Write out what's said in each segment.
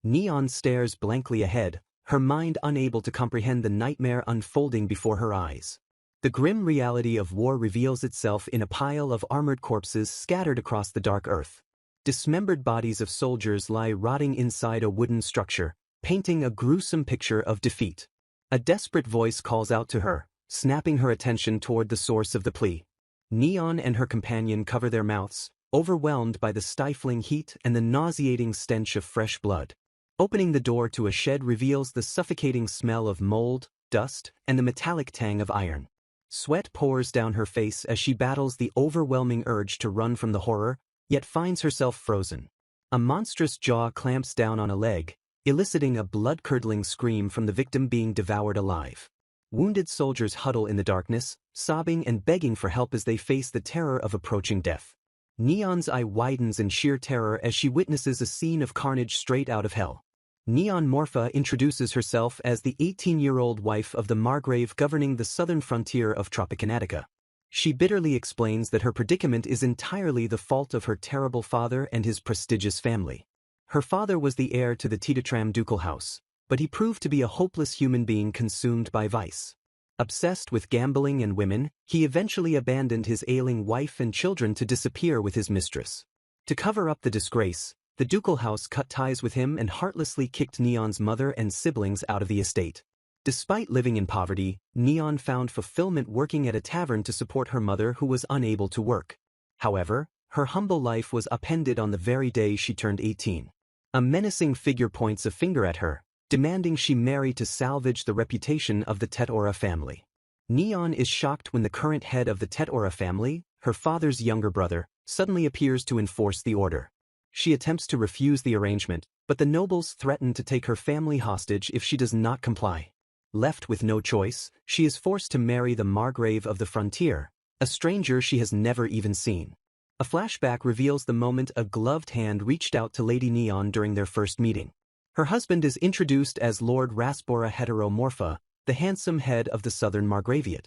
Neon stares blankly ahead, her mind unable to comprehend the nightmare unfolding before her eyes. The grim reality of war reveals itself in a pile of armored corpses scattered across the dark earth. Dismembered bodies of soldiers lie rotting inside a wooden structure, painting a gruesome picture of defeat. A desperate voice calls out to her, snapping her attention toward the source of the plea. Neon and her companion cover their mouths, overwhelmed by the stifling heat and the nauseating stench of fresh blood. Opening the door to a shed reveals the suffocating smell of mold, dust, and the metallic tang of iron. Sweat pours down her face as she battles the overwhelming urge to run from the horror, yet finds herself frozen. A monstrous jaw clamps down on a leg, eliciting a blood-curdling scream from the victim being devoured alive. Wounded soldiers huddle in the darkness, sobbing and begging for help as they face the terror of approaching death. Neon's eye widens in sheer terror as she witnesses a scene of carnage straight out of hell. Neon Morpha introduces herself as the 18-year-old wife of the Margrave governing the southern frontier of Tropicanatica. She bitterly explains that her predicament is entirely the fault of her terrible father and his prestigious family. Her father was the heir to the Tetatram ducal house, but he proved to be a hopeless human being consumed by vice. Obsessed with gambling and women, he eventually abandoned his ailing wife and children to disappear with his mistress. To cover up the disgrace, the ducal house cut ties with him and heartlessly kicked Neon's mother and siblings out of the estate. Despite living in poverty, Neon found fulfillment working at a tavern to support her mother who was unable to work. However, her humble life was upended on the very day she turned 18. A menacing figure points a finger at her, demanding she marry to salvage the reputation of the Tetora family. Neon is shocked when the current head of the Tetora family, her father's younger brother, suddenly appears to enforce the order. She attempts to refuse the arrangement, but the nobles threaten to take her family hostage if she does not comply. Left with no choice, she is forced to marry the Margrave of the frontier, a stranger she has never even seen. A flashback reveals the moment a gloved hand reached out to Lady Neon during their first meeting. Her husband is introduced as Lord Rasbora Heteromorpha, the handsome head of the southern Margraviate.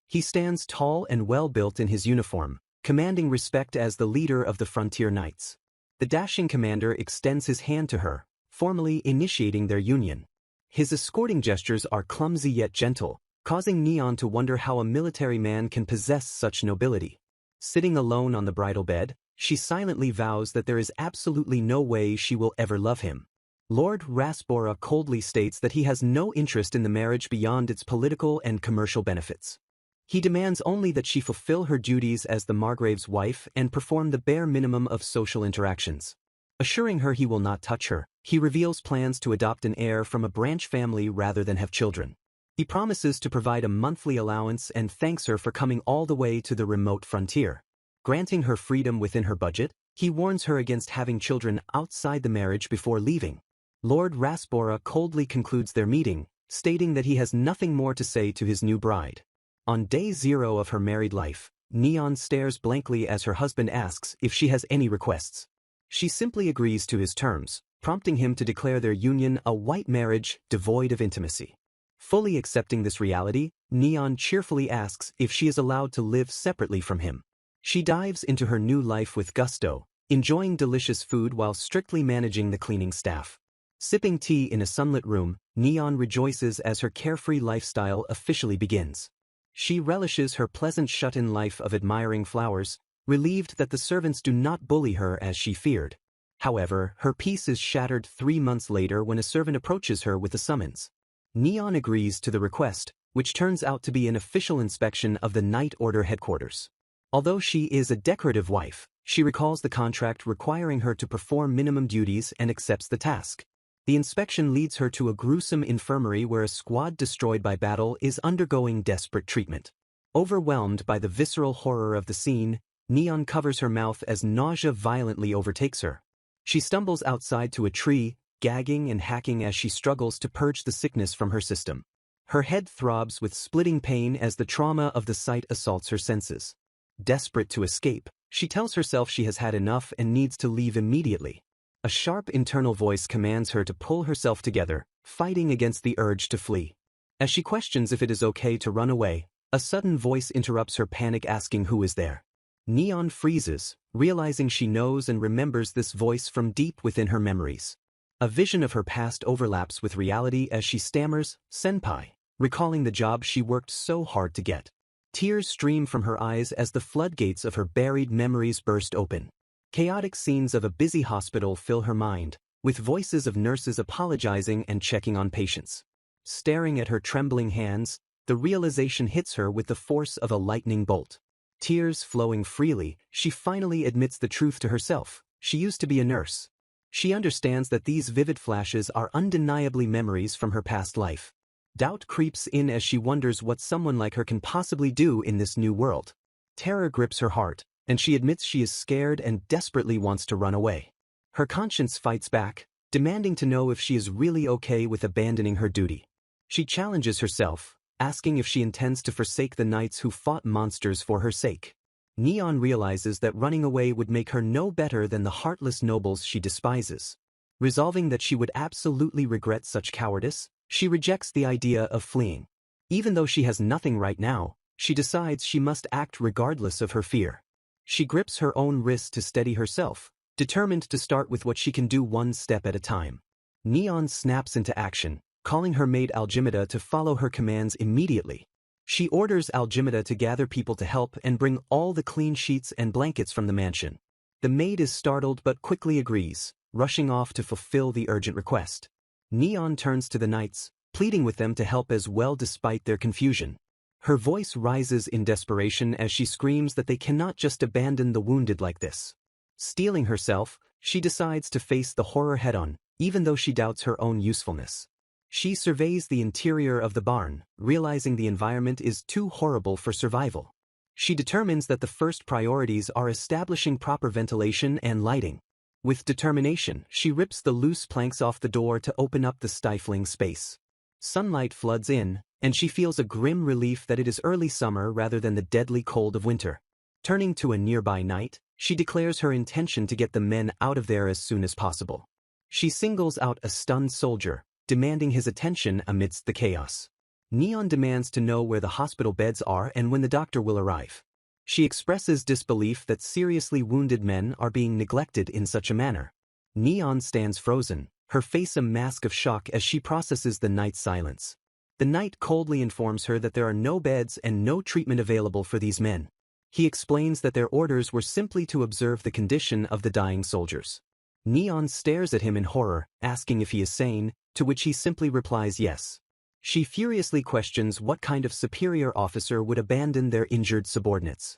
He stands tall and well-built in his uniform, commanding respect as the leader of the frontier knights. The dashing commander extends his hand to her, formally initiating their union. His escorting gestures are clumsy yet gentle, causing Neon to wonder how a military man can possess such nobility. Sitting alone on the bridal bed, she silently vows that there is absolutely no way she will ever love him. Lord Rasbora coldly states that he has no interest in the marriage beyond its political and commercial benefits. He demands only that she fulfill her duties as the Margrave's wife and perform the bare minimum of social interactions. Assuring her he will not touch her, he reveals plans to adopt an heir from a branch family rather than have children. He promises to provide a monthly allowance and thanks her for coming all the way to the remote frontier. Granting her freedom within her budget, he warns her against having children outside the marriage before leaving. Lord Rasbora coldly concludes their meeting, stating that he has nothing more to say to his new bride. On day 0 of her married life, Neon stares blankly as her husband asks if she has any requests. She simply agrees to his terms, prompting him to declare their union a white marriage devoid of intimacy. Fully accepting this reality, Neon cheerfully asks if she is allowed to live separately from him. She dives into her new life with gusto, enjoying delicious food while strictly managing the cleaning staff. Sipping tea in a sunlit room, Neon rejoices as her carefree lifestyle officially begins. She relishes her pleasant shut-in life of admiring flowers, relieved that the servants do not bully her as she feared. However, her peace is shattered 3 months later when a servant approaches her with a summons. Neon agrees to the request, which turns out to be an official inspection of the Knight Order headquarters. Although she is a decorative wife, she recalls the contract requiring her to perform minimum duties and accepts the task. The inspection leads her to a gruesome infirmary where a squad destroyed by battle is undergoing desperate treatment. Overwhelmed by the visceral horror of the scene, Neon covers her mouth as nausea violently overtakes her. She stumbles outside to a tree, gagging and hacking as she struggles to purge the sickness from her system. Her head throbs with splitting pain as the trauma of the sight assaults her senses. Desperate to escape, she tells herself she has had enough and needs to leave immediately. A sharp internal voice commands her to pull herself together, fighting against the urge to flee. As she questions if it is okay to run away, a sudden voice interrupts her panic asking who is there. Neon freezes, realizing she knows and remembers this voice from deep within her memories. A vision of her past overlaps with reality as she stammers, "Senpai," recalling the job she worked so hard to get. Tears stream from her eyes as the floodgates of her buried memories burst open. Chaotic scenes of a busy hospital fill her mind, with voices of nurses apologizing and checking on patients. Staring at her trembling hands, the realization hits her with the force of a lightning bolt. Tears flowing freely, she finally admits the truth to herself. She used to be a nurse. She understands that these vivid flashes are undeniably memories from her past life. Doubt creeps in as she wonders what someone like her can possibly do in this new world. Terror grips her heart, and she admits she is scared and desperately wants to run away. Her conscience fights back, demanding to know if she is really okay with abandoning her duty. She challenges herself, asking if she intends to forsake the knights who fought monsters for her sake. Neon realizes that running away would make her no better than the heartless nobles she despises. Resolving that she would absolutely regret such cowardice, she rejects the idea of fleeing. Even though she has nothing right now, she decides she must act regardless of her fear. She grips her own wrist to steady herself, determined to start with what she can do one step at a time. Neon snaps into action, calling her maid Algimida to follow her commands immediately. She orders Algimida to gather people to help and bring all the clean sheets and blankets from the mansion. The maid is startled but quickly agrees, rushing off to fulfill the urgent request. Neon turns to the knights, pleading with them to help as well despite their confusion. Her voice rises in desperation as she screams that they cannot just abandon the wounded like this. Steeling herself, she decides to face the horror head-on, even though she doubts her own usefulness. She surveys the interior of the barn, realizing the environment is too horrible for survival. She determines that the first priorities are establishing proper ventilation and lighting. With determination, she rips the loose planks off the door to open up the stifling space. Sunlight floods in, and she feels a grim relief that it is early summer rather than the deadly cold of winter. Turning to a nearby knight, she declares her intention to get the men out of there as soon as possible. She singles out a stunned soldier, demanding his attention amidst the chaos. Neon demands to know where the hospital beds are and when the doctor will arrive. She expresses disbelief that seriously wounded men are being neglected in such a manner. Neon stands frozen, her face a mask of shock as she processes the knight's silence. The knight coldly informs her that there are no beds and no treatment available for these men. He explains that their orders were simply to observe the condition of the dying soldiers. Neon stares at him in horror, asking if he is sane, to which he simply replies yes. She furiously questions what kind of superior officer would abandon their injured subordinates.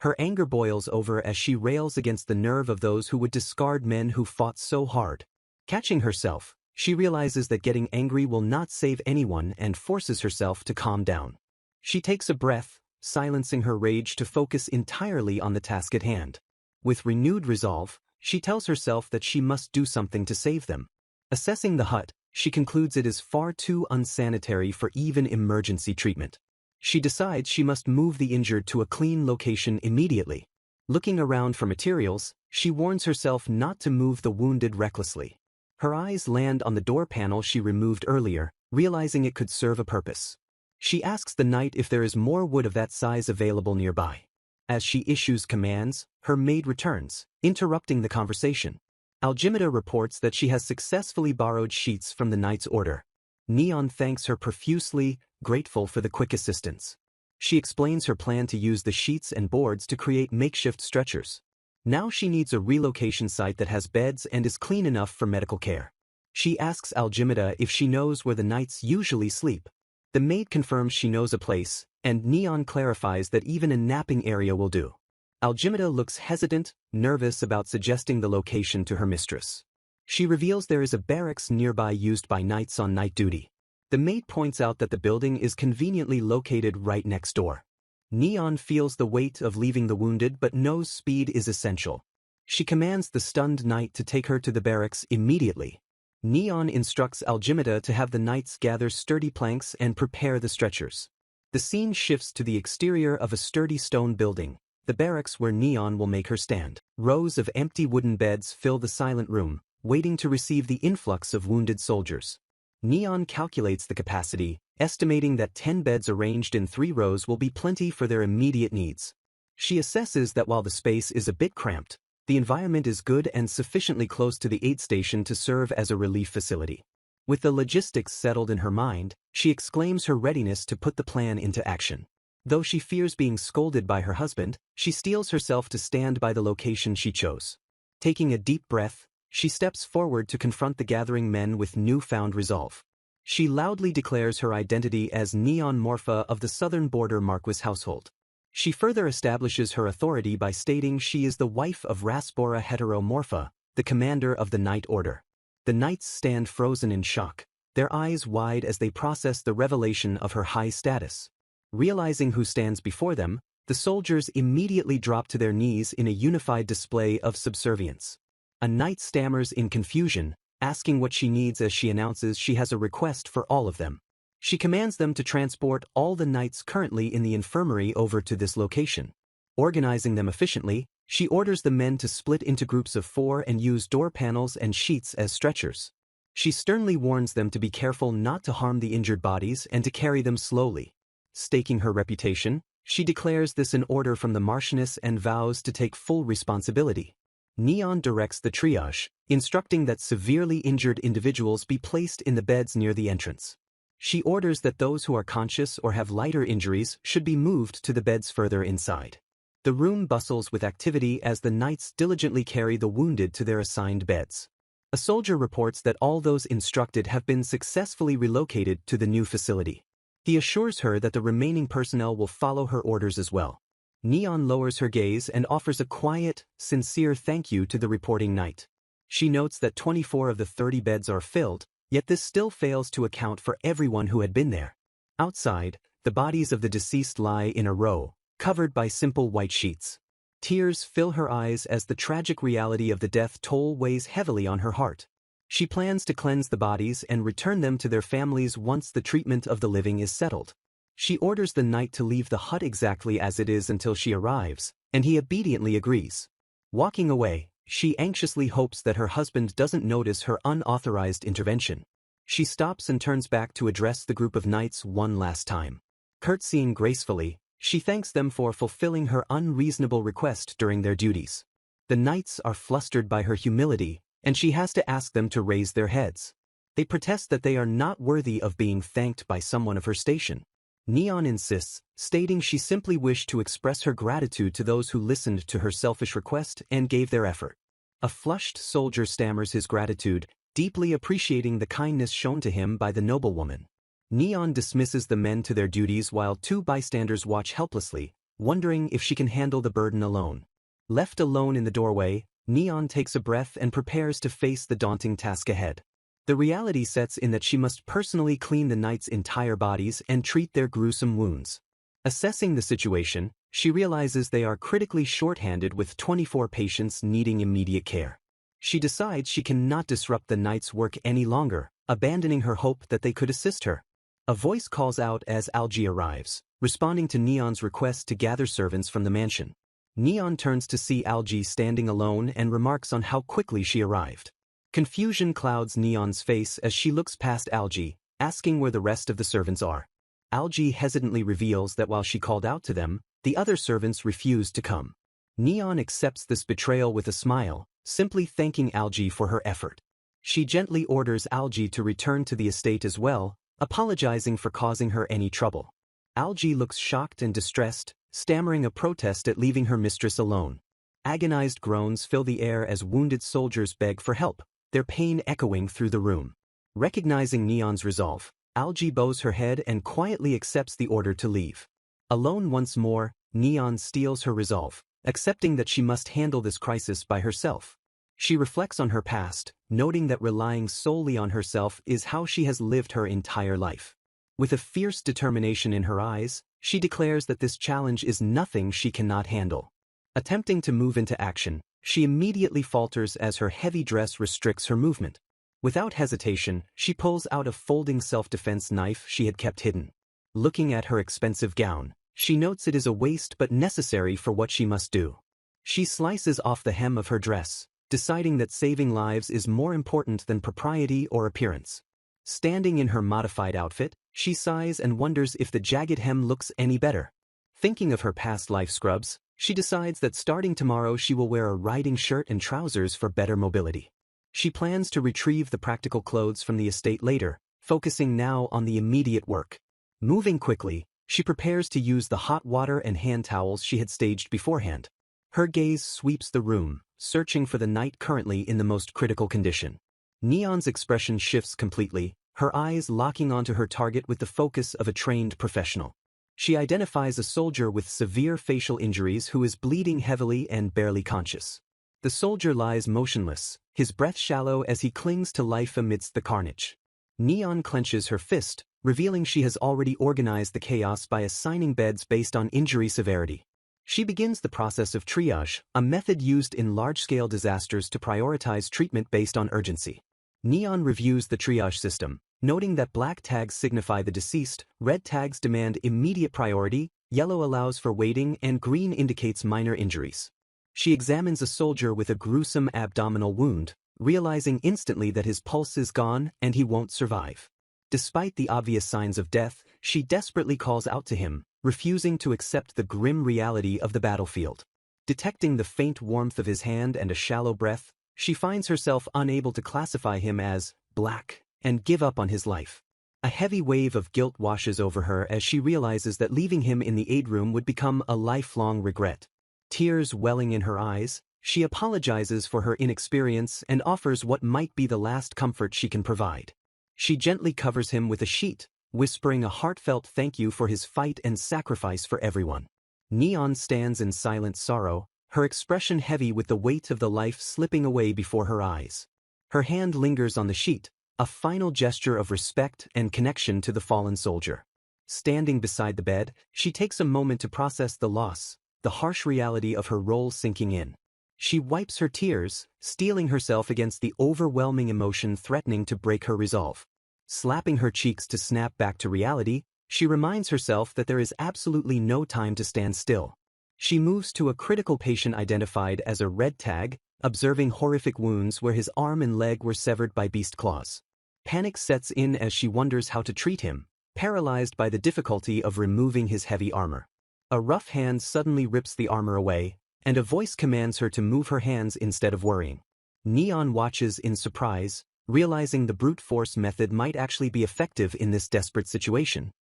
Her anger boils over as she rails against the nerve of those who would discard men who fought so hard. Catching herself, she realizes that getting angry will not save anyone and forces herself to calm down. She takes a breath, silencing her rage to focus entirely on the task at hand. With renewed resolve, she tells herself that she must do something to save them. Assessing the hut, she concludes it is far too unsanitary for even emergency treatment. She decides she must move the injured to a clean location immediately. Looking around for materials, she warns herself not to move the wounded recklessly. Her eyes land on the door panel she removed earlier, realizing it could serve a purpose. She asks the knight if there is more wood of that size available nearby. As she issues commands, her maid returns, interrupting the conversation. Algimida reports that she has successfully borrowed sheets from the knight's order. Neon thanks her profusely, grateful for the quick assistance. She explains her plan to use the sheets and boards to create makeshift stretchers. Now she needs a relocation site that has beds and is clean enough for medical care. She asks Algimida if she knows where the knights usually sleep. The maid confirms she knows a place, and Neon clarifies that even a napping area will do. Algimida looks hesitant, nervous about suggesting the location to her mistress. She reveals there is a barracks nearby used by knights on night duty. The maid points out that the building is conveniently located right next door. Neon feels the weight of leaving the wounded but knows speed is essential. She commands the stunned knight to take her to the barracks immediately. Neon instructs Algimida to have the knights gather sturdy planks and prepare the stretchers. The scene shifts to the exterior of a sturdy stone building, the barracks where Neon will make her stand. Rows of empty wooden beds fill the silent room, waiting to receive the influx of wounded soldiers. Neon calculates the capacity, estimating that 10 beds arranged in 3 rows will be plenty for their immediate needs. She assesses that while the space is a bit cramped, The environment is good and sufficiently close to the aid station to serve as a relief facility. With the logistics settled in her mind, she exclaims her readiness to put the plan into action. Though she fears being scolded by her husband, she steels herself to stand by the location she chose. Taking a deep breath, she steps forward to confront the gathering men with newfound resolve. She loudly declares her identity as Neon Morpha of the southern border Marquis household. She further establishes her authority by stating she is the wife of Raspora Heteromorpha, the commander of the Night Order. The knights stand frozen in shock, their eyes wide as they process the revelation of her high status. Realizing who stands before them, the soldiers immediately drop to their knees in a unified display of subservience. A knight stammers in confusion, asking what she needs as she announces she has a request for all of them. She commands them to transport all the knights currently in the infirmary over to this location. Organizing them efficiently, she orders the men to split into groups of 4 and use door panels and sheets as stretchers. She sternly warns them to be careful not to harm the injured bodies and to carry them slowly. Staking her reputation, she declares this an order from the Marchioness and vows to take full responsibility. Neon directs the triage, instructing that severely injured individuals be placed in the beds near the entrance. She orders that those who are conscious or have lighter injuries should be moved to the beds further inside. The room bustles with activity as the knights diligently carry the wounded to their assigned beds. A soldier reports that all those instructed have been successfully relocated to the new facility. He assures her that the remaining personnel will follow her orders as well. Neon lowers her gaze and offers a quiet, sincere thank you to the reporting knight. She notes that 24 of the 30 beds are filled, yet this still fails to account for everyone who had been there. Outside, the bodies of the deceased lie in a row, covered by simple white sheets. Tears fill her eyes as the tragic reality of the death toll weighs heavily on her heart. She plans to cleanse the bodies and return them to their families once the treatment of the living is settled. She orders the knight to leave the hut exactly as it is until she arrives, and he obediently agrees. Walking away, she anxiously hopes that her husband doesn't notice her unauthorized intervention. She stops and turns back to address the group of knights one last time. Curtsying gracefully, she thanks them for fulfilling her unreasonable request during their duties. The knights are flustered by her humility, and she has to ask them to raise their heads. They protest that they are not worthy of being thanked by someone of her station. Neon insists, stating she simply wished to express her gratitude to those who listened to her selfish request and gave their effort. A flushed soldier stammers his gratitude, deeply appreciating the kindness shown to him by the noblewoman. Neon dismisses the men to their duties while 2 bystanders watch helplessly, wondering if she can handle the burden alone. Left alone in the doorway, Neon takes a breath and prepares to face the daunting task ahead. The reality sets in that she must personally clean the knights' entire bodies and treat their gruesome wounds. Assessing the situation, she realizes they are critically short-handed with 24 patients needing immediate care. She decides she cannot disrupt the knights' work any longer, abandoning her hope that they could assist her. A voice calls out as Algie arrives, responding to Neon's request to gather servants from the mansion. Neon turns to see Algie standing alone and remarks on how quickly she arrived. Confusion clouds Neon's face as she looks past Algie, asking where the rest of the servants are. Algie hesitantly reveals that while she called out to them, the other servants refused to come. Neon accepts this betrayal with a smile, simply thanking Algie for her effort. She gently orders Algie to return to the estate as well, apologizing for causing her any trouble. Algie looks shocked and distressed, stammering a protest at leaving her mistress alone. Agonized groans fill the air as wounded soldiers beg for help, their pain echoing through the room. Recognizing Neon's resolve, Algie bows her head and quietly accepts the order to leave. Alone once more, Neon steels her resolve, accepting that she must handle this crisis by herself. She reflects on her past, noting that relying solely on herself is how she has lived her entire life. With a fierce determination in her eyes, she declares that this challenge is nothing she cannot handle. Attempting to move into action, she immediately falters as her heavy dress restricts her movement. Without hesitation, she pulls out a folding self-defense knife she had kept hidden. Looking at her expensive gown, she notes it is a waste but necessary for what she must do. She slices off the hem of her dress, deciding that saving lives is more important than propriety or appearance. Standing in her modified outfit, she sighs and wonders if the jagged hem looks any better. Thinking of her past life scrubs, She decides that starting tomorrow she will wear a riding shirt and trousers for better mobility. She plans to retrieve the practical clothes from the estate later, focusing now on the immediate work. Moving quickly, she prepares to use the hot water and hand towels she had staged beforehand. Her gaze sweeps the room, searching for the knight currently in the most critical condition. Neon's expression shifts completely, her eyes locking onto her target with the focus of a trained professional. She identifies a soldier with severe facial injuries who is bleeding heavily and barely conscious. The soldier lies motionless, his breath shallow as he clings to life amidst the carnage. Neon clenches her fist, revealing she has already organized the chaos by assigning beds based on injury severity. She begins the process of triage, a method used in large-scale disasters to prioritize treatment based on urgency. Neon reviews the triage system, noting that black tags signify the deceased, red tags demand immediate priority, yellow allows for waiting, and green indicates minor injuries. She examines a soldier with a gruesome abdominal wound, realizing instantly that his pulse is gone and he won't survive. Despite the obvious signs of death, she desperately calls out to him, refusing to accept the grim reality of the battlefield. Detecting the faint warmth of his hand and a shallow breath, she finds herself unable to classify him as black and give up on his life. A heavy wave of guilt washes over her as she realizes that leaving him in the aid room would become a lifelong regret. Tears welling in her eyes, she apologizes for her inexperience and offers what might be the last comfort she can provide. She gently covers him with a sheet, whispering a heartfelt thank you for his fight and sacrifice for everyone. Neon stands in silent sorrow, her expression heavy with the weight of the life slipping away before her eyes. Her hand lingers on the sheet, a final gesture of respect and connection to the fallen soldier. Standing beside the bed, she takes a moment to process the loss, the harsh reality of her role sinking in. She wipes her tears, steeling herself against the overwhelming emotion threatening to break her resolve. Slapping her cheeks to snap back to reality, she reminds herself that there is absolutely no time to stand still. She moves to a critical patient identified as a red tag, observing horrific wounds where his arm and leg were severed by beast claws. Panic sets in as she wonders how to treat him, paralyzed by the difficulty of removing his heavy armor. A rough hand suddenly rips the armor away, and a voice commands her to move her hands instead of worrying. Neon watches in surprise, realizing the brute force method might actually be effective in this desperate situation.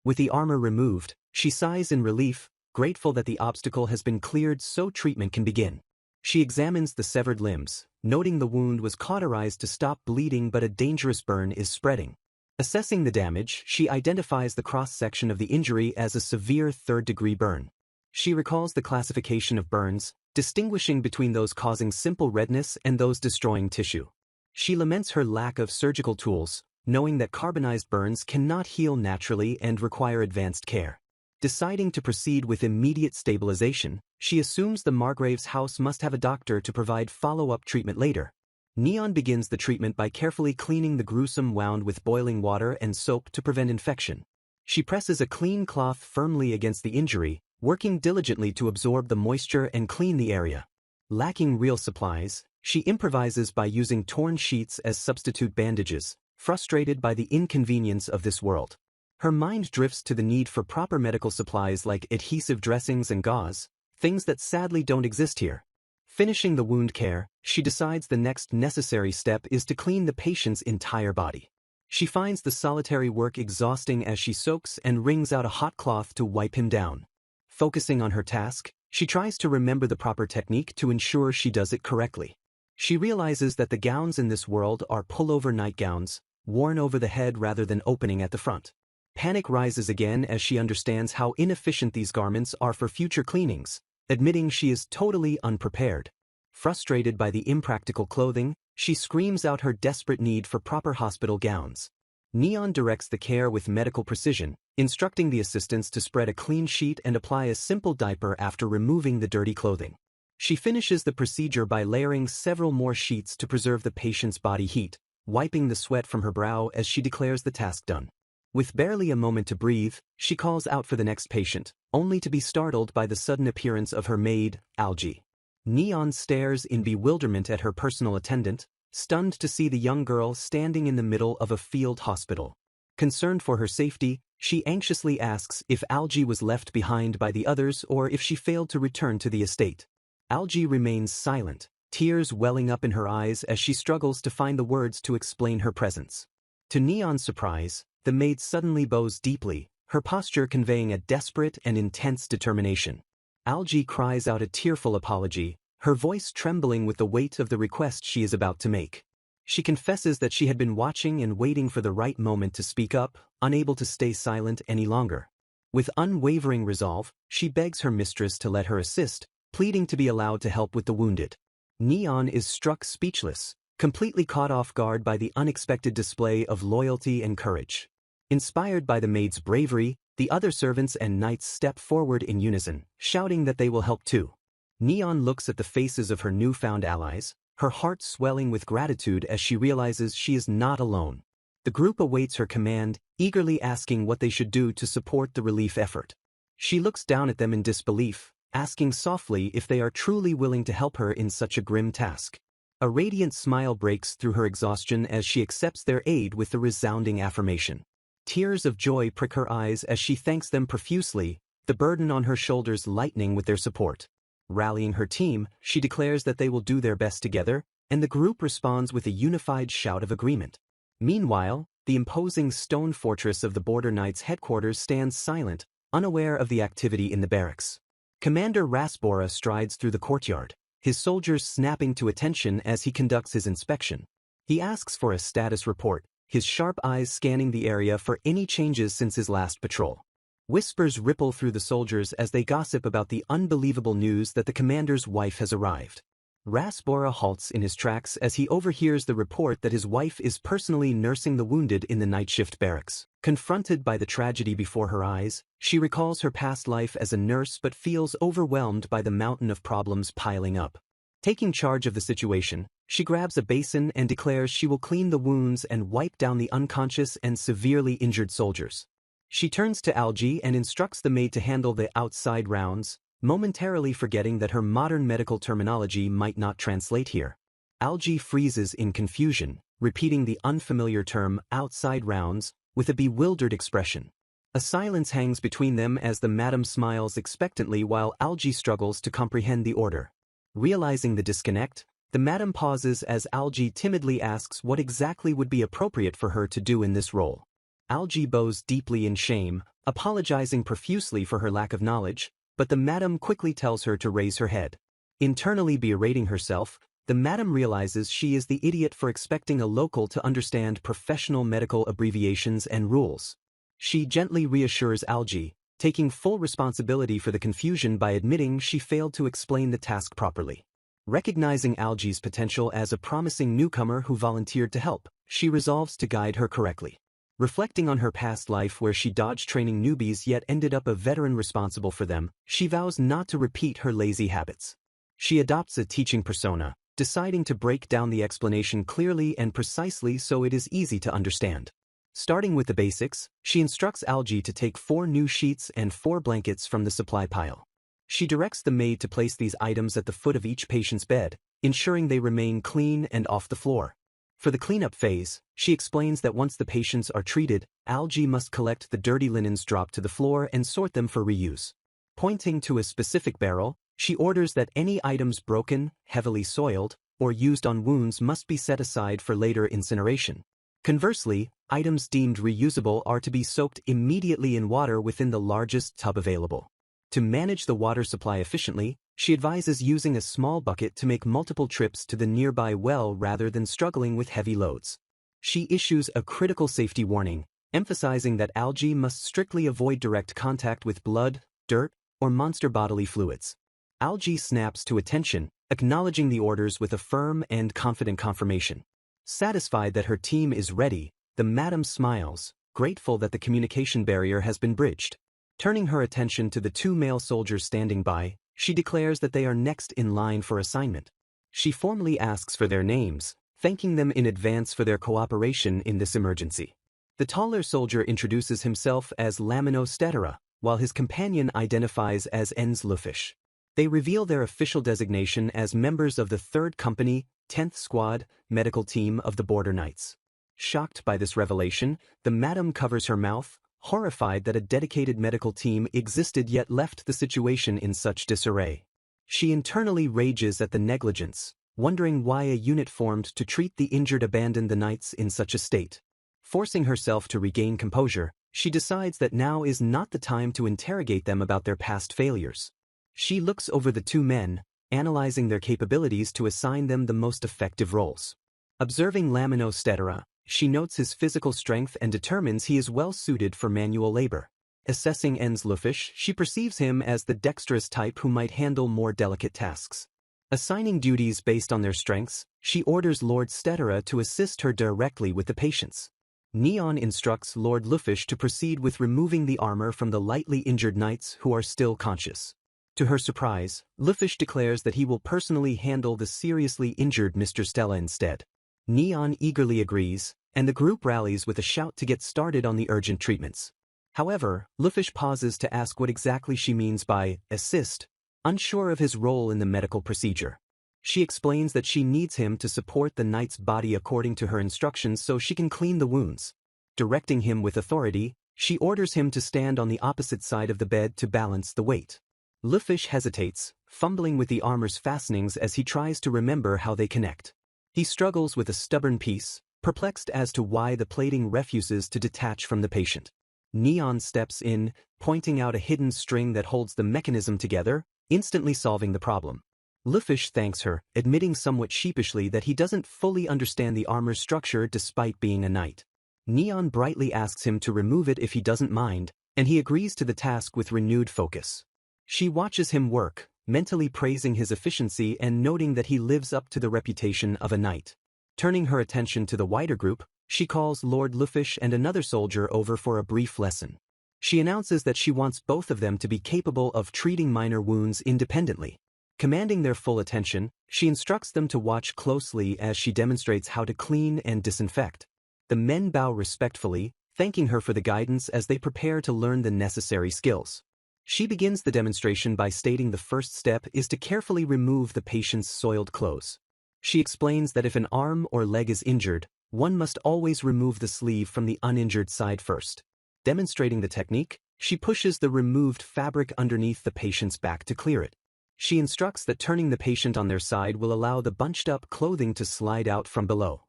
With the armor removed, she sighs in relief, grateful that the obstacle has been cleared so treatment can begin. She examines the severed limbs, noting the wound was cauterized to stop bleeding but a dangerous burn is spreading. Assessing the damage, she identifies the cross-section of the injury as a severe third-degree burn. She recalls the classification of burns, distinguishing between those causing simple redness and those destroying tissue. She laments her lack of surgical tools, knowing that carbonized burns cannot heal naturally and require advanced care. Deciding to proceed with immediate stabilization, she assumes the Margrave's house must have a doctor to provide follow-up treatment later. Neon begins the treatment by carefully cleaning the gruesome wound with boiling water and soap to prevent infection. She presses a clean cloth firmly against the injury, working diligently to absorb the moisture and clean the area. Lacking real supplies, she improvises by using torn sheets as substitute bandages, frustrated by the inconvenience of this world. Her mind drifts to the need for proper medical supplies like adhesive dressings and gauze, things that sadly don't exist here. Finishing the wound care, she decides the next necessary step is to clean the patient's entire body. She finds the solitary work exhausting as she soaks and wrings out a hot cloth to wipe him down. Focusing on her task, she tries to remember the proper technique to ensure she does it correctly. She realizes that the gowns in this world are pullover nightgowns, worn over the head rather than opening at the front. Panic rises again as she understands how inefficient these garments are for future cleanings, admitting she is totally unprepared. Frustrated by the impractical clothing, she screams out her desperate need for proper hospital gowns. Neon directs the care with medical precision, instructing the assistants to spread a clean sheet and apply a simple diaper after removing the dirty clothing. She finishes the procedure by layering several more sheets to preserve the patient's body heat, wiping the sweat from her brow as she declares the task done. With barely a moment to breathe, she calls out for the next patient, only to be startled by the sudden appearance of her maid, Algie. Neon stares in bewilderment at her personal attendant, stunned to see the young girl standing in the middle of a field hospital. Concerned for her safety, She anxiously asks if Algie was left behind by the others or if she failed to return to the estate. Algie remains silent, tears welling up in her eyes as she struggles to find the words to explain her presence. To Neon's surprise, the maid suddenly bows deeply, her posture conveying a desperate and intense determination. Algie cries out a tearful apology, her voice trembling with the weight of the request she is about to make. She confesses that she had been watching and waiting for the right moment to speak up, unable to stay silent any longer. With unwavering resolve, she begs her mistress to let her assist, pleading to be allowed to help with the wounded. Neon is struck speechless, completely caught off guard by the unexpected display of loyalty and courage. Inspired by the maid's bravery, the other servants and knights step forward in unison, shouting that they will help too. Neon looks at the faces of her newfound allies, her heart swelling with gratitude as she realizes she is not alone. The group awaits her command, eagerly asking what they should do to support the relief effort. She looks down at them in disbelief, asking softly if they are truly willing to help her in such a grim task. A radiant smile breaks through her exhaustion as she accepts their aid with the resounding affirmation. Tears of joy prick her eyes as she thanks them profusely, the burden on her shoulders lightening with their support. Rallying her team, she declares that they will do their best together, and the group responds with a unified shout of agreement. Meanwhile, the imposing stone fortress of the Border Knights' headquarters stands silent, unaware of the activity in the barracks. Commander Rasbora strides through the courtyard, his soldiers snapping to attention as he conducts his inspection. He asks for a status report, his sharp eyes scanning the area for any changes since his last patrol. Whispers ripple through the soldiers as they gossip about the unbelievable news that the commander's wife has arrived. Rasbora halts in his tracks as he overhears the report that his wife is personally nursing the wounded in the night shift barracks. Confronted by the tragedy before her eyes, she recalls her past life as a nurse but feels overwhelmed by the mountain of problems piling up. Taking charge of the situation, she grabs a basin and declares she will clean the wounds and wipe down the unconscious and severely injured soldiers. She turns to Algie and instructs the maid to handle the outside rounds, momentarily forgetting that her modern medical terminology might not translate here. Algie freezes in confusion, repeating the unfamiliar term outside rounds with a bewildered expression. A silence hangs between them as the madam smiles expectantly while Algie struggles to comprehend the order. Realizing the disconnect, the madam pauses as Algie timidly asks what exactly would be appropriate for her to do in this role. Algie bows deeply in shame, apologizing profusely for her lack of knowledge, but the madam quickly tells her to raise her head. Internally berating herself, the madam realizes she is the idiot for expecting a local to understand professional medical abbreviations and rules. She gently reassures Algie, taking full responsibility for the confusion by admitting she failed to explain the task properly. Recognizing Algie's potential as a promising newcomer who volunteered to help, she resolves to guide her correctly. Reflecting on her past life where she dodged training newbies yet ended up a veteran responsible for them, she vows not to repeat her lazy habits. She adopts a teaching persona, deciding to break down the explanation clearly and precisely so it is easy to understand. Starting with the basics, she instructs Algie to take 4 new sheets and 4 blankets from the supply pile. She directs the maid to place these items at the foot of each patient's bed, ensuring they remain clean and off the floor. For the cleanup phase, she explains that once the patients are treated, Algie must collect the dirty linens dropped to the floor and sort them for reuse. Pointing to a specific barrel, she orders that any items broken, heavily soiled, or used on wounds must be set aside for later incineration. Conversely, items deemed reusable are to be soaked immediately in water within the largest tub available. To manage the water supply efficiently, she advises using a small bucket to make multiple trips to the nearby well rather than struggling with heavy loads. She issues a critical safety warning, emphasizing that Algie must strictly avoid direct contact with blood, dirt, or monster bodily fluids. Algie snaps to attention, acknowledging the orders with a firm and confident confirmation. Satisfied that her team is ready, the madam smiles, grateful that the communication barrier has been bridged. Turning her attention to the 2 male soldiers standing by, she declares that they are next in line for assignment. She formally asks for their names, thanking them in advance for their cooperation in this emergency. The taller soldier introduces himself as Lamino Stedera, while his companion identifies as Enz Lufish. They reveal their official designation as members of the 3rd Company, 10th Squad, medical team of the Border Knights. Shocked by this revelation, the madam covers her mouth, horrified that a dedicated medical team existed yet left the situation in such disarray. She internally rages at the negligence, wondering why a unit formed to treat the injured abandoned the knights in such a state. Forcing herself to regain composure, she decides that now is not the time to interrogate them about their past failures. She looks over the two men, analyzing their capabilities to assign them the most effective roles. Observing Lamino Stedera, she notes his physical strength and determines he is well suited for manual labor. Assessing Enz Lufish, she perceives him as the dexterous type who might handle more delicate tasks. Assigning duties based on their strengths, she orders Lord Stedera to assist her directly with the patients. Neon instructs Lord Lufish to proceed with removing the armor from the lightly injured knights who are still conscious. To her surprise, Lufish declares that he will personally handle the seriously injured Mr. Stella instead. Neon eagerly agrees, and the group rallies with a shout to get started on the urgent treatments. However, Lufish pauses to ask what exactly she means by assist, unsure of his role in the medical procedure. She explains that she needs him to support the knight's body according to her instructions so she can clean the wounds. Directing him with authority, she orders him to stand on the opposite side of the bed to balance the weight. Lufish hesitates, fumbling with the armor's fastenings as he tries to remember how they connect. He struggles with a stubborn piece, perplexed as to why the plating refuses to detach from the patient. Neon steps in, pointing out a hidden string that holds the mechanism together, instantly solving the problem. Lufish thanks her, admitting somewhat sheepishly that he doesn't fully understand the armor's structure despite being a knight. Neon brightly asks him to remove it if he doesn't mind, and he agrees to the task with renewed focus. She watches him work, mentally praising his efficiency and noting that he lives up to the reputation of a knight. Turning her attention to the wider group, she calls Lord Lufish and another soldier over for a brief lesson. She announces that she wants both of them to be capable of treating minor wounds independently. Commanding their full attention, she instructs them to watch closely as she demonstrates how to clean and disinfect. The men bow respectfully, thanking her for the guidance as they prepare to learn the necessary skills. She begins the demonstration by stating the first step is to carefully remove the patient's soiled clothes. She explains that if an arm or leg is injured, one must always remove the sleeve from the uninjured side first. Demonstrating the technique, she pushes the removed fabric underneath the patient's back to clear it. She instructs that turning the patient on their side will allow the bunched-up clothing to slide out from below.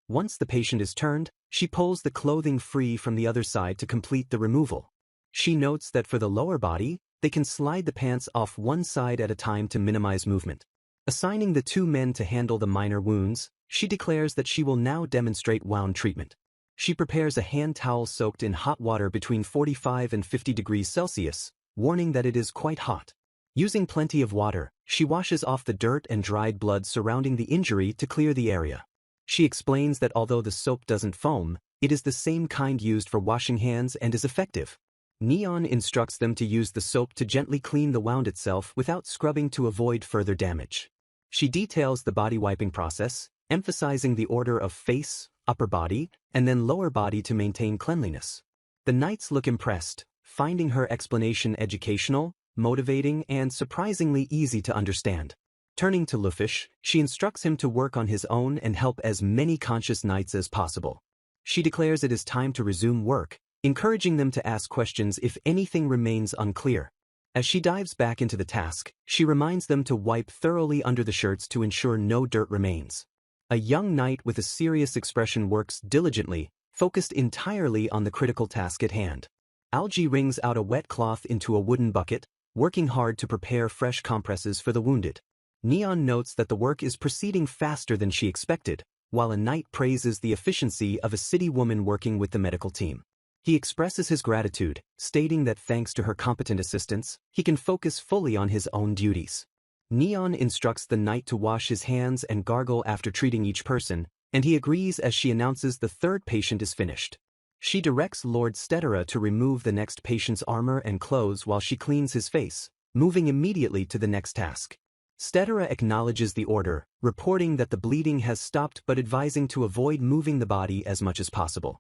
Once the patient is turned, she pulls the clothing free from the other side to complete the removal. She notes that for the lower body, they can slide the pants off one side at a time to minimize movement. Assigning the two men to handle the minor wounds, she declares that she will now demonstrate wound treatment. She prepares a hand towel soaked in hot water between 45 and 50 degrees Celsius, warning that it is quite hot. Using plenty of water, she washes off the dirt and dried blood surrounding the injury to clear the area. She explains that although the soap doesn't foam, it is the same kind used for washing hands and is effective. Neon instructs them to use the soap to gently clean the wound itself without scrubbing to avoid further damage. She details the body wiping process, emphasizing the order of face, upper body, and then lower body to maintain cleanliness. The knights look impressed, finding her explanation educational, motivating, and surprisingly easy to understand. Turning to Lufish, she instructs him to work on his own and help as many conscious knights as possible. She declares it is time to resume work, encouraging them to ask questions if anything remains unclear. As she dives back into the task, she reminds them to wipe thoroughly under the shirts to ensure no dirt remains. A young knight with a serious expression works diligently, focused entirely on the critical task at hand. Algae wrings out a wet cloth into a wooden bucket, working hard to prepare fresh compresses for the wounded. Neon notes that the work is proceeding faster than she expected, while a knight praises the efficiency of a city woman working with the medical team. He expresses his gratitude, stating that thanks to her competent assistance, he can focus fully on his own duties. Neon instructs the knight to wash his hands and gargle after treating each person, and he agrees as she announces the third patient is finished. She directs Lord Stedera to remove the next patient's armor and clothes while she cleans his face, moving immediately to the next task. Stedera acknowledges the order, reporting that the bleeding has stopped but advising to avoid moving the body as much as possible.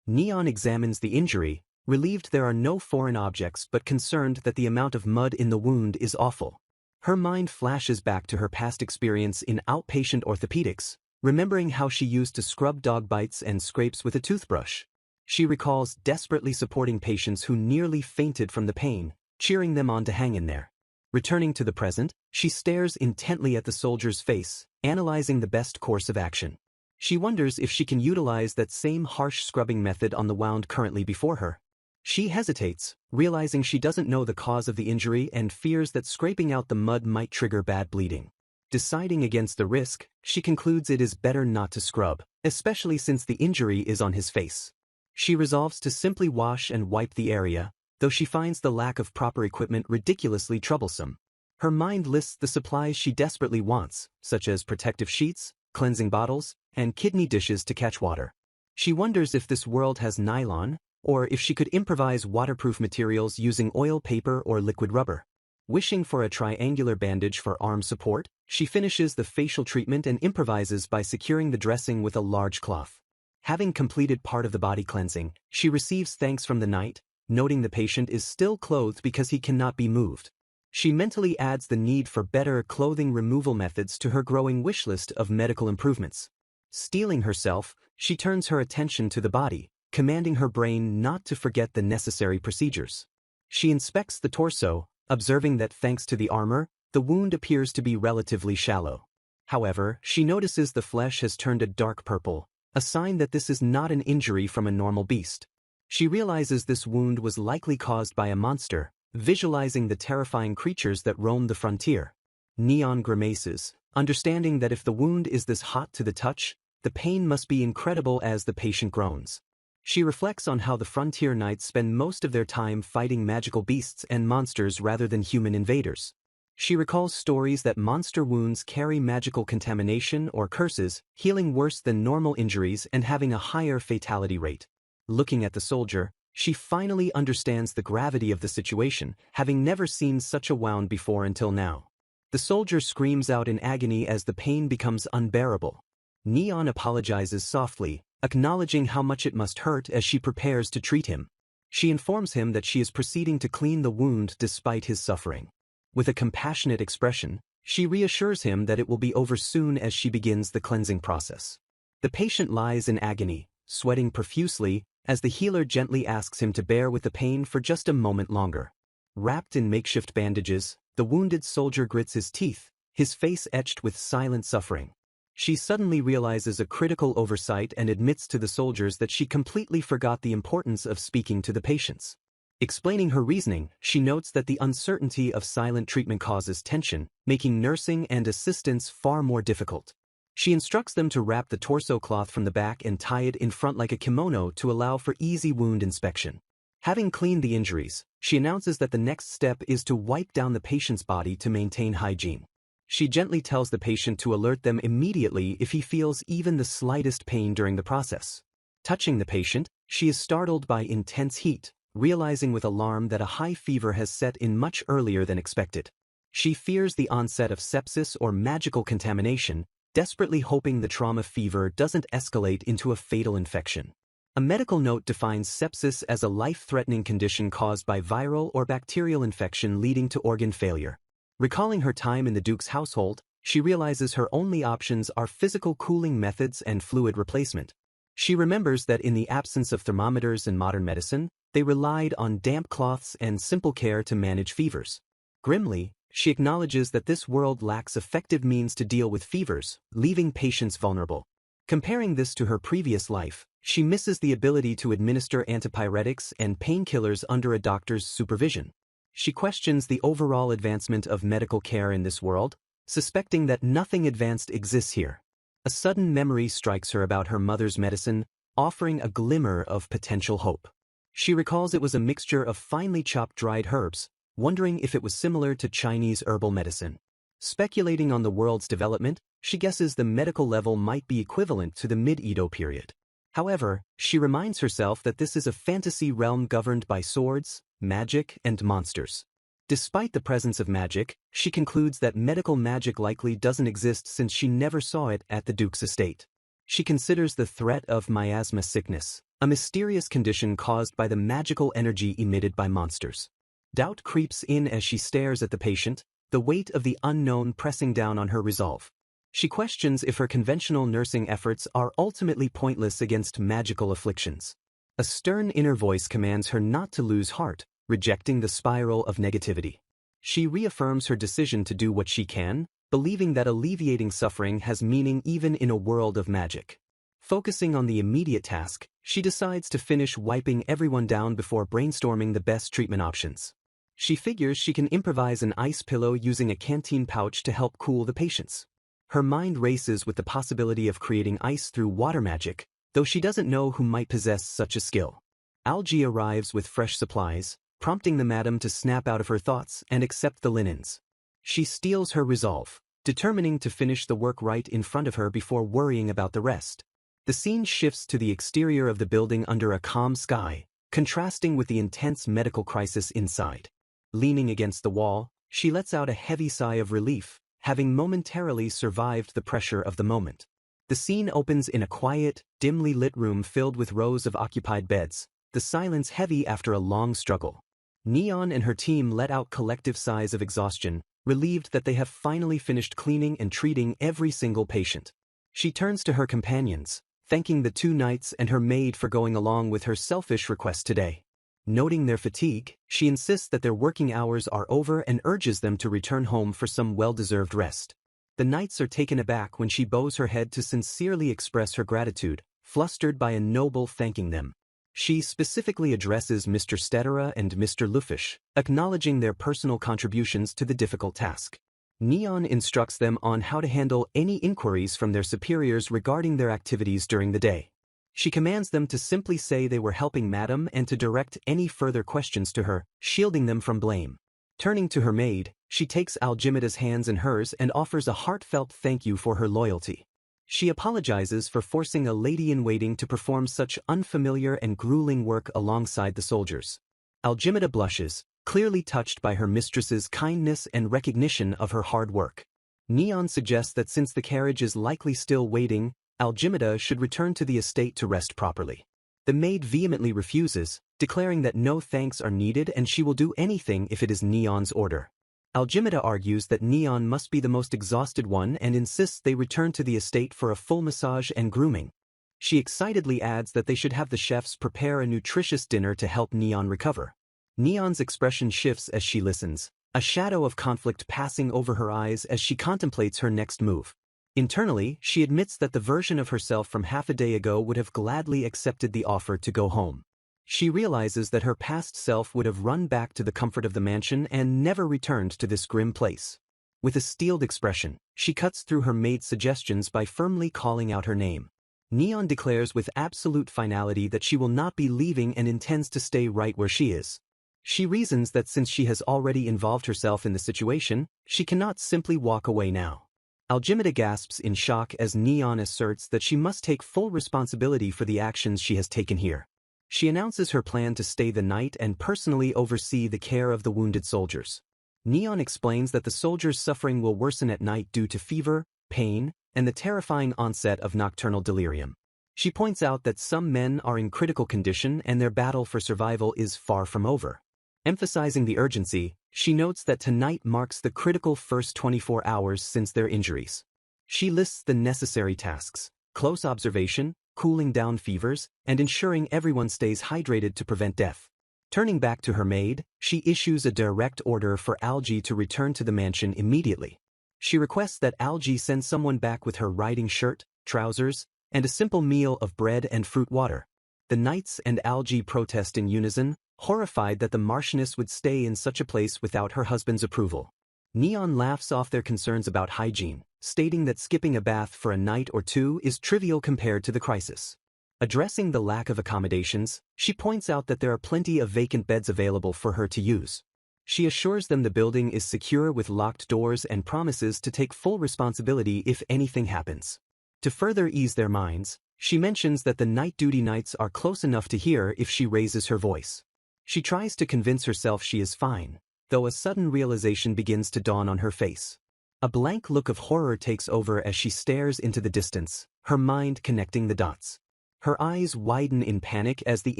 Neon examines the injury, relieved there are no foreign objects but concerned that the amount of mud in the wound is awful. Her mind flashes back to her past experience in outpatient orthopedics, remembering how she used to scrub dog bites and scrapes with a toothbrush. She recalls desperately supporting patients who nearly fainted from the pain, cheering them on to hang in there. Returning to the present, she stares intently at the soldier's face, analyzing the best course of action. She wonders if she can utilize that same harsh scrubbing method on the wound currently before her. She hesitates, realizing she doesn't know the cause of the injury and fears that scraping out the mud might trigger bad bleeding. Deciding against the risk, she concludes it is better not to scrub, especially since the injury is on his face. She resolves to simply wash and wipe the area, though she finds the lack of proper equipment ridiculously troublesome. Her mind lists the supplies she desperately wants, such as protective sheets, cleansing bottles, and kidney dishes to catch water. She wonders if this world has nylon, or if she could improvise waterproof materials using oil paper or liquid rubber. Wishing for a triangular bandage for arm support, she finishes the facial treatment and improvises by securing the dressing with a large cloth. Having completed part of the body cleansing, she receives thanks from the knight, noting the patient is still clothed because he cannot be moved. She mentally adds the need for better clothing removal methods to her growing wish list of medical improvements. Steeling herself, she turns her attention to the body, commanding her brain not to forget the necessary procedures. She inspects the torso, observing that thanks to the armor, the wound appears to be relatively shallow. However, she notices the flesh has turned a dark purple, a sign that this is not an injury from a normal beast. She realizes this wound was likely caused by a monster, visualizing the terrifying creatures that roam the frontier. Neon grimaces, understanding that if the wound is this hot to the touch, the pain must be incredible as the patient groans. She reflects on how the frontier knights spend most of their time fighting magical beasts and monsters rather than human invaders. She recalls stories that monster wounds carry magical contamination or curses, healing worse than normal injuries and having a higher fatality rate. Looking at the soldier, she finally understands the gravity of the situation, having never seen such a wound before until now. The soldier screams out in agony as the pain becomes unbearable. Neon apologizes softly, acknowledging how much it must hurt as she prepares to treat him. She informs him that she is proceeding to clean the wound despite his suffering. With a compassionate expression, she reassures him that it will be over soon as she begins the cleansing process. The patient lies in agony, sweating profusely, as the healer gently asks him to bear with the pain for just a moment longer. Wrapped in makeshift bandages, the wounded soldier grits his teeth, his face etched with silent suffering. She suddenly realizes a critical oversight and admits to the soldiers that she completely forgot the importance of speaking to the patients. Explaining her reasoning, she notes that the uncertainty of silent treatment causes tension, making nursing and assistance far more difficult. She instructs them to wrap the torso cloth from the back and tie it in front like a kimono to allow for easy wound inspection. Having cleaned the injuries, she announces that the next step is to wipe down the patient's body to maintain hygiene. She gently tells the patient to alert them immediately if he feels even the slightest pain during the process. Touching the patient, she is startled by intense heat, realizing with alarm that a high fever has set in much earlier than expected. She fears the onset of sepsis or magical contamination, desperately hoping the trauma fever doesn't escalate into a fatal infection. A medical note defines sepsis as a life-threatening condition caused by viral or bacterial infection leading to organ failure. Recalling her time in the Duke's household, she realizes her only options are physical cooling methods and fluid replacement. She remembers that in the absence of thermometers in modern medicine, they relied on damp cloths and simple care to manage fevers. Grimly, she acknowledges that this world lacks effective means to deal with fevers, leaving patients vulnerable. Comparing this to her previous life, she misses the ability to administer antipyretics and painkillers under a doctor's supervision. She questions the overall advancement of medical care in this world, suspecting that nothing advanced exists here. A sudden memory strikes her about her mother's medicine, offering a glimmer of potential hope. She recalls it was a mixture of finely chopped dried herbs, wondering if it was similar to Chinese herbal medicine. Speculating on the world's development, she guesses the medical level might be equivalent to the mid-Edo period. However, she reminds herself that this is a fantasy realm governed by swords, magic, and monsters. Despite the presence of magic, she concludes that medical magic likely doesn't exist since she never saw it at the Duke's estate. She considers the threat of miasma sickness, a mysterious condition caused by the magical energy emitted by monsters. Doubt creeps in as she stares at the patient, the weight of the unknown pressing down on her resolve. She questions if her conventional nursing efforts are ultimately pointless against magical afflictions. A stern inner voice commands her not to lose heart, rejecting the spiral of negativity. She reaffirms her decision to do what she can, believing that alleviating suffering has meaning even in a world of magic. Focusing on the immediate task, she decides to finish wiping everyone down before brainstorming the best treatment options. She figures she can improvise an ice pillow using a canteen pouch to help cool the patients. Her mind races with the possibility of creating ice through water magic, though she doesn't know who might possess such a skill. Algie arrives with fresh supplies, prompting the madam to snap out of her thoughts and accept the linens. She steels her resolve, determining to finish the work right in front of her before worrying about the rest. The scene shifts to the exterior of the building under a calm sky, contrasting with the intense medical crisis inside. Leaning against the wall, she lets out a heavy sigh of relief, having momentarily survived the pressure of the moment. The scene opens in a quiet, dimly lit room filled with rows of occupied beds, the silence heavy after a long struggle. Neon and her team let out collective sighs of exhaustion, relieved that they have finally finished cleaning and treating every single patient. She turns to her companions, thanking the two knights and her maid for going along with her selfish request today. Noting their fatigue, she insists that their working hours are over and urges them to return home for some well-deserved rest. The knights are taken aback when she bows her head to sincerely express her gratitude, flustered by a noble thanking them. She specifically addresses Mr. Stettera and Mr. Lufish, acknowledging their personal contributions to the difficult task. Neon instructs them on how to handle any inquiries from their superiors regarding their activities during the day. She commands them to simply say they were helping Madam and to direct any further questions to her, shielding them from blame. Turning to her maid, she takes Algimida's hands in hers and offers a heartfelt thank you for her loyalty. She apologizes for forcing a lady-in-waiting to perform such unfamiliar and grueling work alongside the soldiers. Algimida blushes, clearly touched by her mistress's kindness and recognition of her hard work. Neon suggests that since the carriage is likely still waiting, Algimida should return to the estate to rest properly. The maid vehemently refuses, declaring that no thanks are needed and she will do anything if it is Neon's order. Algimida argues that Neon must be the most exhausted one and insists they return to the estate for a full massage and grooming. She excitedly adds that they should have the chefs prepare a nutritious dinner to help Neon recover. Neon's expression shifts as she listens, a shadow of conflict passing over her eyes as she contemplates her next move. Internally, she admits that the version of herself from half a day ago would have gladly accepted the offer to go home. She realizes that her past self would have run back to the comfort of the mansion and never returned to this grim place. With a steeled expression, she cuts through her maid's suggestions by firmly calling out her name. Neon declares with absolute finality that she will not be leaving and intends to stay right where she is. She reasons that since she has already involved herself in the situation, she cannot simply walk away now. Algimida gasps in shock as Neon asserts that she must take full responsibility for the actions she has taken here. She announces her plan to stay the night and personally oversee the care of the wounded soldiers. Neon explains that the soldiers' suffering will worsen at night due to fever, pain, and the terrifying onset of nocturnal delirium. She points out that some men are in critical condition and their battle for survival is far from over. Emphasizing the urgency, she notes that tonight marks the critical first 24 hours since their injuries. She lists the necessary tasks: close observation, cooling down fevers, and ensuring everyone stays hydrated to prevent death. Turning back to her maid, she issues a direct order for Algie to return to the mansion immediately. She requests that Algie send someone back with her riding shirt, trousers, and a simple meal of bread and fruit water. The knights and Algie protest in unison, horrified that the Marchioness would stay in such a place without her husband's approval. Neon laughs off their concerns about hygiene, stating that skipping a bath for a night or two is trivial compared to the crisis. Addressing the lack of accommodations, she points out that there are plenty of vacant beds available for her to use. She assures them the building is secure with locked doors and promises to take full responsibility if anything happens. To further ease their minds, she mentions that the night duty knights are close enough to hear if she raises her voice. She tries to convince herself she is fine, though a sudden realization begins to dawn on her face. A blank look of horror takes over as she stares into the distance, her mind connecting the dots. Her eyes widen in panic as the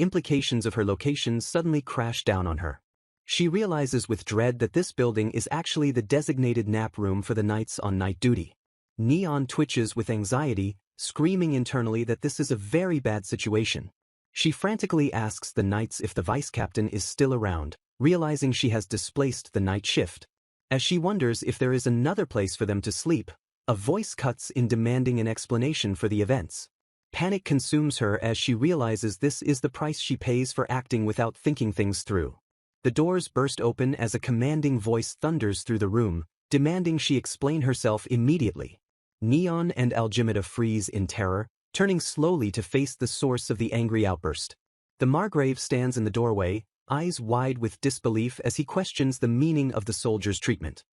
implications of her location suddenly crash down on her. She realizes with dread that this building is actually the designated nap room for the knights on night duty. Neon twitches with anxiety, screaming internally that this is a very bad situation. She frantically asks the knights if the vice-captain is still around, realizing she has displaced the night shift. As she wonders if there is another place for them to sleep, a voice cuts in demanding an explanation for the events. Panic consumes her as she realizes this is the price she pays for acting without thinking things through. The doors burst open as a commanding voice thunders through the room, demanding she explain herself immediately. Neon and Algimida freeze in terror, turning slowly to face the source of the angry outburst. The Margrave stands in the doorway, eyes wide with disbelief as he questions the meaning of the soldier's treatment.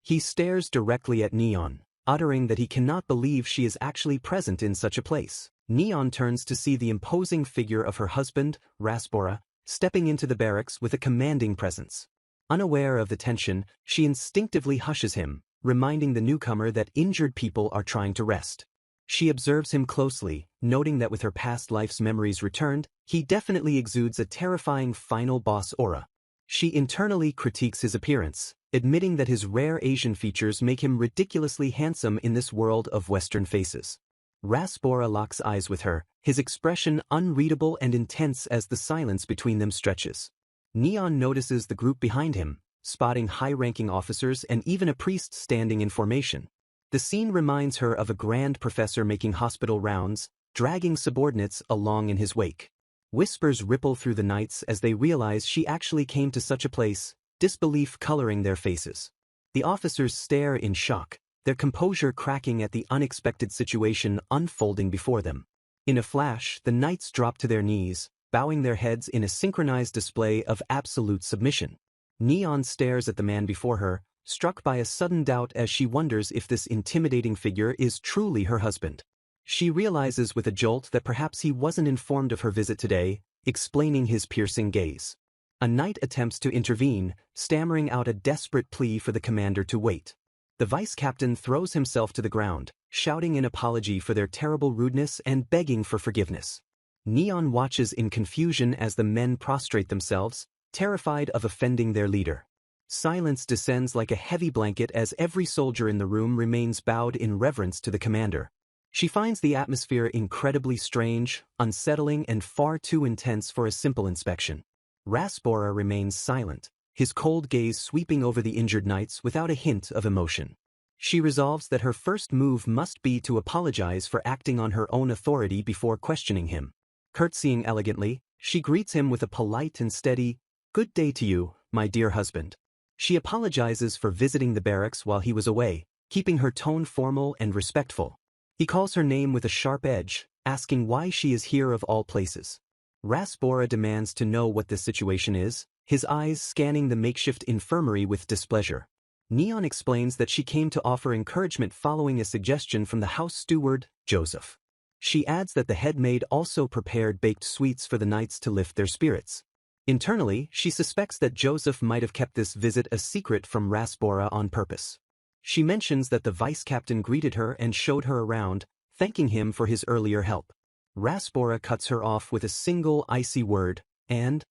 He stares directly at Neon, uttering that he cannot believe she is actually present in such a place. Neon turns to see the imposing figure of her husband, Raspora, stepping into the barracks with a commanding presence. Unaware of the tension, she instinctively hushes him, reminding the newcomer that injured people are trying to rest. She observes him closely, noting that with her past life's memories returned, he definitely exudes a terrifying final boss aura. She internally critiques his appearance, admitting that his rare Asian features make him ridiculously handsome in this world of Western faces. Raspora locks eyes with her, his expression unreadable and intense as the silence between them stretches. Neon notices the group behind him, spotting high-ranking officers and even a priest standing in formation. The scene reminds her of a grand professor making hospital rounds, dragging subordinates along in his wake. Whispers ripple through the knights as they realize she actually came to such a place, disbelief coloring their faces. The officers stare in shock, their composure cracking at the unexpected situation unfolding before them. In a flash, the knights drop to their knees, bowing their heads in a synchronized display of absolute submission. Neon stares at the man before her, struck by a sudden doubt as she wonders if this intimidating figure is truly her husband. She realizes with a jolt that perhaps he wasn't informed of her visit today, explaining his piercing gaze. A knight attempts to intervene, stammering out a desperate plea for the commander to wait. The vice-captain throws himself to the ground, shouting an apology for their terrible rudeness and begging for forgiveness. Neon watches in confusion as the men prostrate themselves, terrified of offending their leader. Silence descends like a heavy blanket as every soldier in the room remains bowed in reverence to the commander. She finds the atmosphere incredibly strange, unsettling, and far too intense for a simple inspection. Raspora remains silent, his cold gaze sweeping over the injured knights without a hint of emotion. She resolves that her first move must be to apologize for acting on her own authority before questioning him. Curtsying elegantly, she greets him with a polite and steady, "Good day to you, my dear husband." She apologizes for visiting the barracks while he was away, keeping her tone formal and respectful. He calls her name with a sharp edge, asking why she is here of all places. Raspora demands to know what this situation is, his eyes scanning the makeshift infirmary with displeasure. Neon explains that she came to offer encouragement following a suggestion from the house steward, Joseph. She adds that the head maid also prepared baked sweets for the knights to lift their spirits. Internally, she suspects that Joseph might have kept this visit a secret from Raspora on purpose. She mentions that the vice-captain greeted her and showed her around, thanking him for his earlier help. Raspora cuts her off with a single icy word, and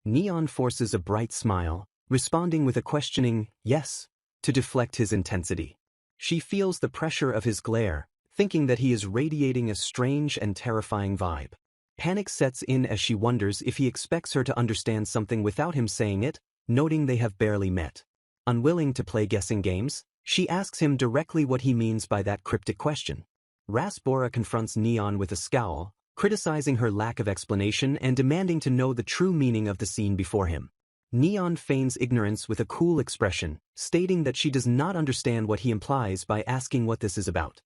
Neon forces a bright smile, responding with a questioning, "Yes," to deflect his intensity. She feels the pressure of his glare, thinking that he is radiating a strange and terrifying vibe. Panic sets in as she wonders if he expects her to understand something without him saying it, noting they have barely met. Unwilling to play guessing games, she asks him directly what he means by that cryptic question. Raspora confronts Neon with a scowl, criticizing her lack of explanation and demanding to know the true meaning of the scene before him. Neon feigns ignorance with a cool expression, stating that she does not understand what he implies by asking what this is about.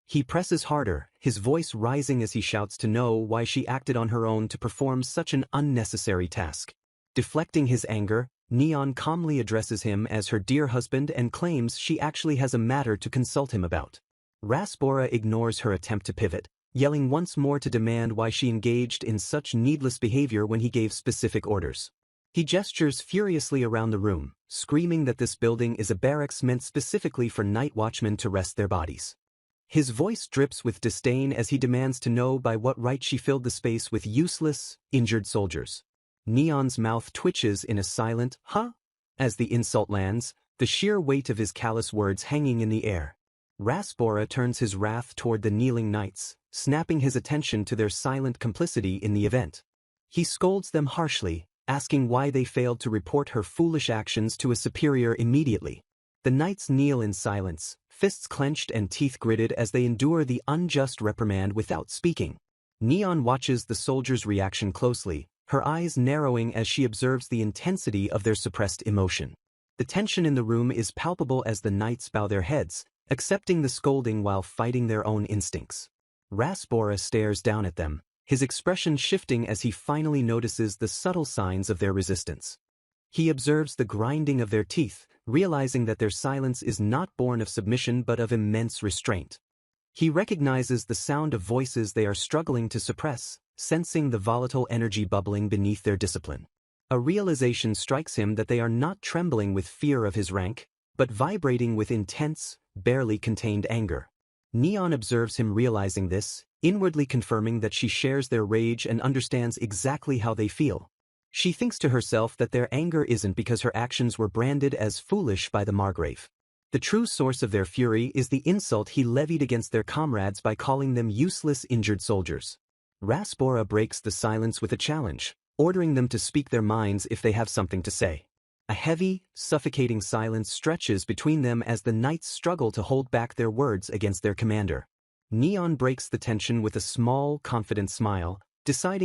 He presses harder, his voice rising as he shouts to know why she acted on her own to perform such an unnecessary task. Deflecting his anger, Neon calmly addresses him as her dear husband and claims she actually has a matter to consult him about. Raspora ignores her attempt to pivot, yelling once more to demand why she engaged in such needless behavior when he gave specific orders. He gestures furiously around the room, screaming that this building is a barracks meant specifically for night watchmen to rest their bodies. His voice drips with disdain as he demands to know by what right she filled the space with useless, injured soldiers. Neon's mouth twitches in a silent, "Huh?" as the insult lands, the sheer weight of his callous words hanging in the air. Raspora turns his wrath toward the kneeling knights, snapping his attention to their silent complicity in the event. He scolds them harshly, asking why they failed to report her foolish actions to a superior immediately. The knights kneel in silence, fists clenched and teeth gritted as they endure the unjust reprimand without speaking. Neon watches the soldiers' reaction closely, her eyes narrowing as she observes the intensity of their suppressed emotion. The tension in the room is palpable as the knights bow their heads, accepting the scolding while fighting their own instincts. Rasbora stares down at them, his expression shifting as he finally notices the subtle signs of their resistance. He observes the grinding of their teeth, realizing that their silence is not born of submission but of immense restraint. He recognizes the sound of voices they are struggling to suppress, sensing the volatile energy bubbling beneath their discipline. A realization strikes him that they are not trembling with fear of his rank, but vibrating with intense, barely contained anger. Neon observes him realizing this, inwardly confirming that she shares their rage and understands exactly how they feel. She thinks to herself that their anger isn't because her actions were branded as foolish by the Margrave. The true source of their fury is the insult he levied against their comrades by calling them useless injured soldiers. Rasbora breaks the silence with a challenge, ordering them to speak their minds if they have something to say. A heavy, suffocating silence stretches between them as the knights struggle to hold back their words against their commander. Neon breaks the tension with a small, confident smile, deciding